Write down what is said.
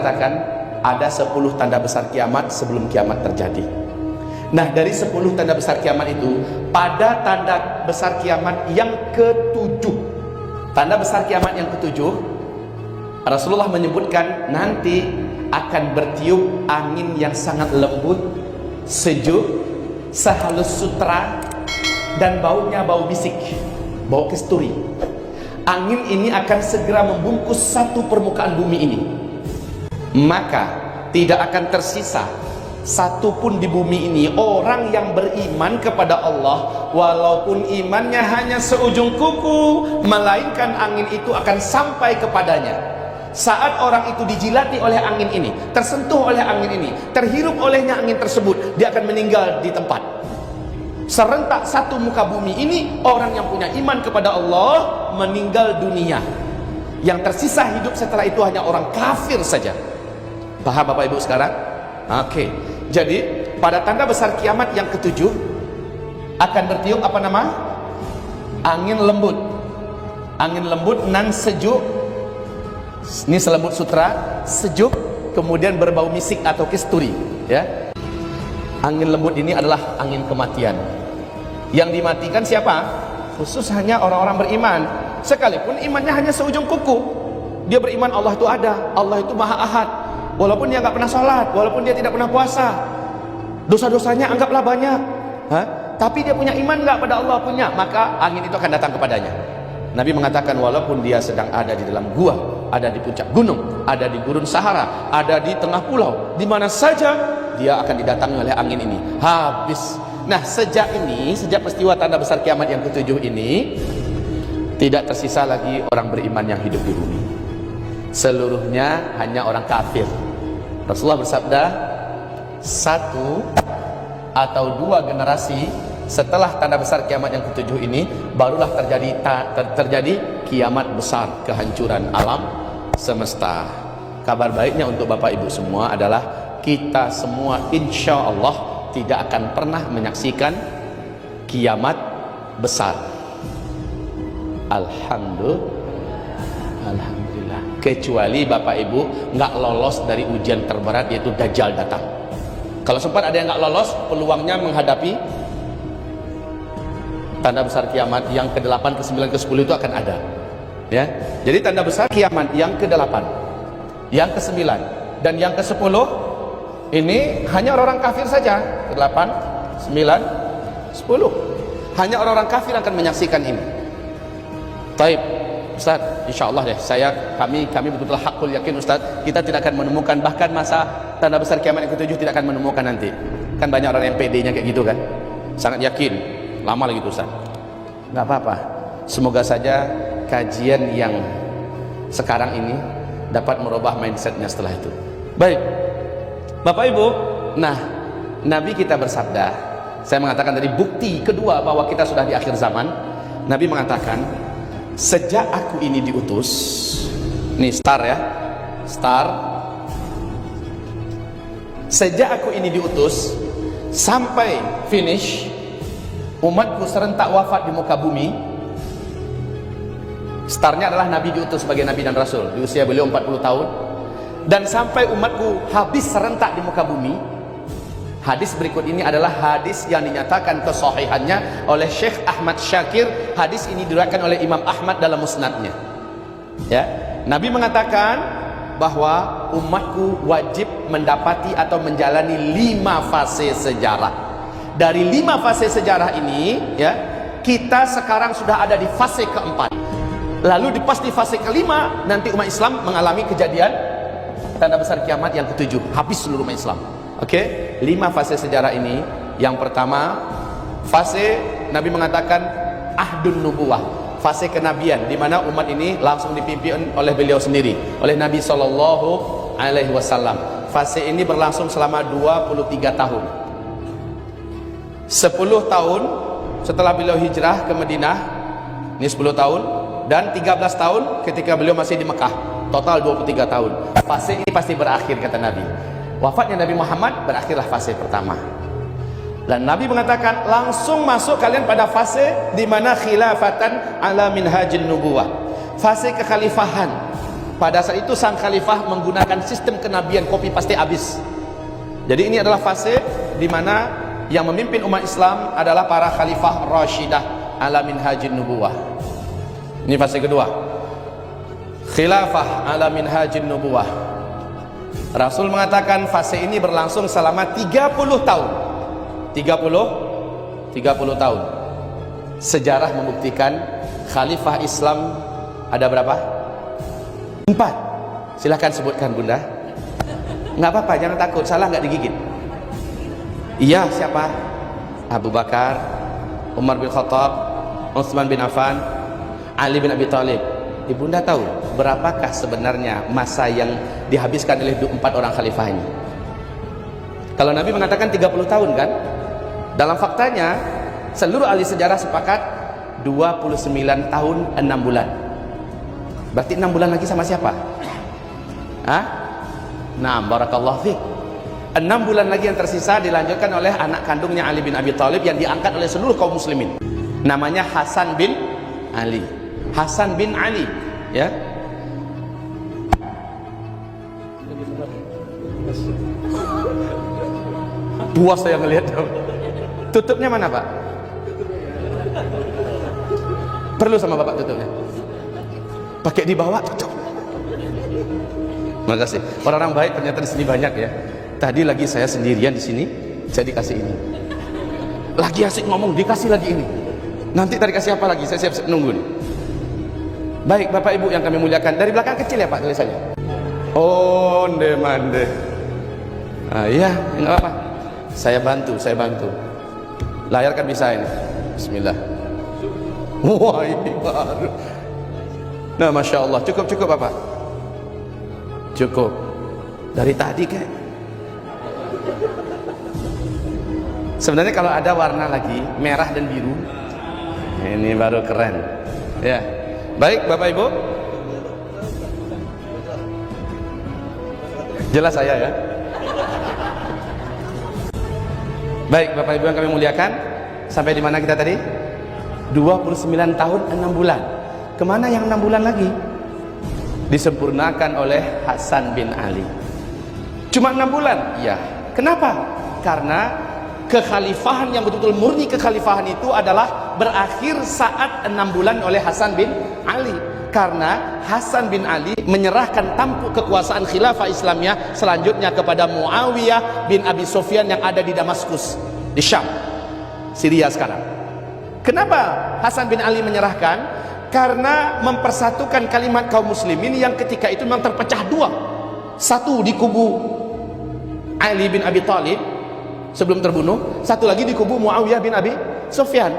mengatakan ada 10 tanda besar kiamat sebelum kiamat terjadi. Nah, dari 10 tanda besar kiamat itu, pada tanda besar kiamat yang ketujuh, tanda besar kiamat yang ketujuh, Rasulullah menyebutkan nanti akan bertiup angin yang sangat lembut, sejuk, sehalus sutra, dan baunya bau bisik, bau kasturi. Angin ini akan segera membungkus satu permukaan bumi ini, maka tidak akan tersisa satu pun di bumi ini orang yang beriman kepada Allah, walaupun imannya hanya seujung kuku, melainkan angin itu akan sampai kepadanya. Saat orang itu dijilati oleh angin ini, tersentuh oleh angin ini, terhirup olehnya angin tersebut, dia akan meninggal di tempat. Serentak satu muka bumi ini, orang yang punya iman kepada Allah meninggal dunia. Yang tersisa hidup setelah itu hanya orang kafir saja. Paham Bapak Ibu sekarang? Oke. Jadi pada tanda besar kiamat yang ketujuh akan bertiup apa nama? Angin lembut. Angin lembut nan sejuk. Ini selembut sutra, sejuk, kemudian berbau misik atau kasturi, ya. Angin lembut ini adalah angin kematian. Yang dimatikan siapa? Khusus hanya orang-orang beriman. Sekalipun imannya hanya seujung kuku, dia beriman Allah itu ada, Allah itu Maha Ahad. Walaupun dia nggak pernah sholat, walaupun dia tidak pernah puasa, dosa-dosanya anggaplah banyak, tapi dia punya iman nggak pada Allah? Punya. Maka angin itu akan datang kepadanya. Nabi mengatakan walaupun dia sedang ada di dalam gua, ada di puncak gunung, ada di gurun Sahara, ada di tengah pulau, di mana saja dia akan didatangi oleh angin ini. Habis. Nah, sejak peristiwa tanda besar kiamat yang ketujuh ini, tidak tersisa lagi orang beriman yang hidup di bumi. Seluruhnya hanya orang kafir. Rasulullah bersabda, 1 atau 2 generasi setelah tanda besar kiamat yang ketujuh ini, barulah terjadi kiamat besar, kehancuran alam semesta. Kabar baiknya untuk Bapak Ibu semua adalah kita semua insya Allah tidak akan pernah menyaksikan kiamat besar. Alhamdulillah. Kecuali Bapak Ibu nggak lolos dari ujian terberat, yaitu Dajjal datang. Kalau sempat ada yang nggak lolos, peluangnya menghadapi tanda besar kiamat yang ke-8, ke-9, ke-10 itu akan ada, ya. Jadi tanda besar kiamat yang ke-8, yang ke-9 dan yang ke-10 ini hanya orang kafir saja. Ke-8, 9, 10 hanya orang-orang kafir akan menyaksikan ini. Taib Ustaz, insya Allah deh, kami betul-betul hakul yakin Ustaz, kita tidak akan menemukan, bahkan masa tanda besar kiamat yang ke-7 tidak akan menemukan nanti. Kan banyak orang yang PD-nya kayak gitu kan, sangat yakin, lama lagi tuh Ustaz. Nggak apa-apa, semoga saja kajian yang sekarang ini dapat merubah mindsetnya setelah itu. Baik Bapak Ibu, nah Nabi kita bersabda, saya mengatakan dari bukti kedua bahwa kita sudah di akhir zaman. Nabi mengatakan, sejak aku ini diutus, nih star ya, star. Sejak aku ini diutus sampai finish, umatku serentak wafat di muka bumi. Starnya adalah Nabi diutus sebagai Nabi dan Rasul di usia beliau 40 tahun. Dan sampai umatku habis serentak di muka bumi. Hadis berikut ini adalah hadis yang dinyatakan kesahihannya oleh Syekh Ahmad Syakir. Hadis ini diriwayatkan oleh Imam Ahmad dalam musnadnya, ya. Nabi mengatakan bahwa umatku wajib mendapati atau menjalani 5 fase sejarah. Dari 5 fase sejarah ini, ya, kita sekarang sudah ada di fase keempat. Lalu pas di fase kelima nanti umat Islam mengalami kejadian tanda besar kiamat yang ketujuh, habis seluruh umat Islam. Oke, 5 fase sejarah ini. Yang pertama, fase Nabi mengatakan ahdun nubuwah, fase kenabian, di mana umat ini langsung dipimpin oleh beliau sendiri, oleh Nabi Shallallahu Alaihi Wasallam. Fase ini berlangsung selama 23 tahun. 10 tahun setelah beliau hijrah ke Madinah, ini 10 tahun, dan 13 tahun ketika beliau masih di Mekah. Total 23 tahun. Fase ini pasti berakhir, kata Nabi. Wafatnya Nabi Muhammad, berakhirlah fase pertama. Dan Nabi mengatakan langsung masuk kalian pada fase di mana khilafatan ala minhajin nubuwah, fase kekhalifahan, Pada saat itu sang khalifah menggunakan sistem kenabian copy paste habis. Jadi ini adalah fase di mana yang memimpin umat Islam adalah para khalifah Rashidah ala minhajin nubuwah. Ini fase kedua. Khilafah ala minhajin nubuwah. Rasul mengatakan fase ini berlangsung selama 30 tahun. 30 tahun. Sejarah membuktikan khalifah Islam ada berapa? 4. Silahkan sebutkan bunda. Nggak apa-apa, jangan takut, salah nggak digigit. Iya, siapa? Abu Bakar, Umar bin Khattab, Utsman bin Affan, Ali bin Abi Thalib. Ibunda tahu berapakah sebenarnya masa yang dihabiskan oleh 4 orang khalifah ini? Kalau Nabi mengatakan 30 tahun kan? Dalam faktanya seluruh ahli sejarah sepakat 29 tahun 6 bulan. Berarti 6 bulan lagi sama siapa? Hah? Nah, barakallahu fiik. 6 bulan lagi yang tersisa dilanjutkan oleh anak kandungnya Ali bin Abi Thalib yang diangkat oleh seluruh kaum muslimin. Namanya Hasan bin Ali. Hasan bin Ali, ya. Puas saya ngelihat. Tutupnya mana, Pak? Perlu sama Bapak tutupnya? Pakai di bawah tutup. Makasih. Orang-orang baik ternyata di sini banyak ya. Tadi lagi saya sendirian di sini, saya dikasih ini. Lagi asik ngomong, dikasih lagi ini. Nanti tadi kasih apa lagi? Saya siap-siap nunggu nih. Baik, Bapak Ibu yang kami muliakan. Dari belakang kecil ya Pak tulisannya. Oh, mande. Ah iya, enggak apa-apa. Saya bantu. Layar kan bisa ini. Bismillah. Wah, ini baru. Nah, Masya Allah. Cukup Bapak. Cukup. Dari tadi kayak. Sebenarnya kalau ada warna lagi merah dan biru, ini baru keren. Ya. Baik, Bapak Ibu. Jelas saya ya. Baik, Bapak Ibu yang kami muliakan, sampai di mana kita tadi? 29 tahun 6 bulan. Kemana yang 6 bulan lagi? Disempurnakan oleh Hasan bin Ali. Cuma 6 bulan? Iya. Kenapa? Karena kekhalifahan yang betul-betul murni kekhalifahan itu adalah berakhir saat 6 bulan oleh Hasan bin Ali. Karena Hasan bin Ali menyerahkan tampuk kekuasaan khilafah Islamiyah selanjutnya kepada Muawiyah bin Abi Sufyan yang ada di Damaskus, di Syam, Syria sekarang. Kenapa Hasan bin Ali menyerahkan? Karena mempersatukan kalimat kaum muslimin yang ketika itu memang terpecah dua. Satu di kubu Ali bin Abi Thalib sebelum terbunuh, satu lagi di kubu Muawiyah bin Abi Sufyan.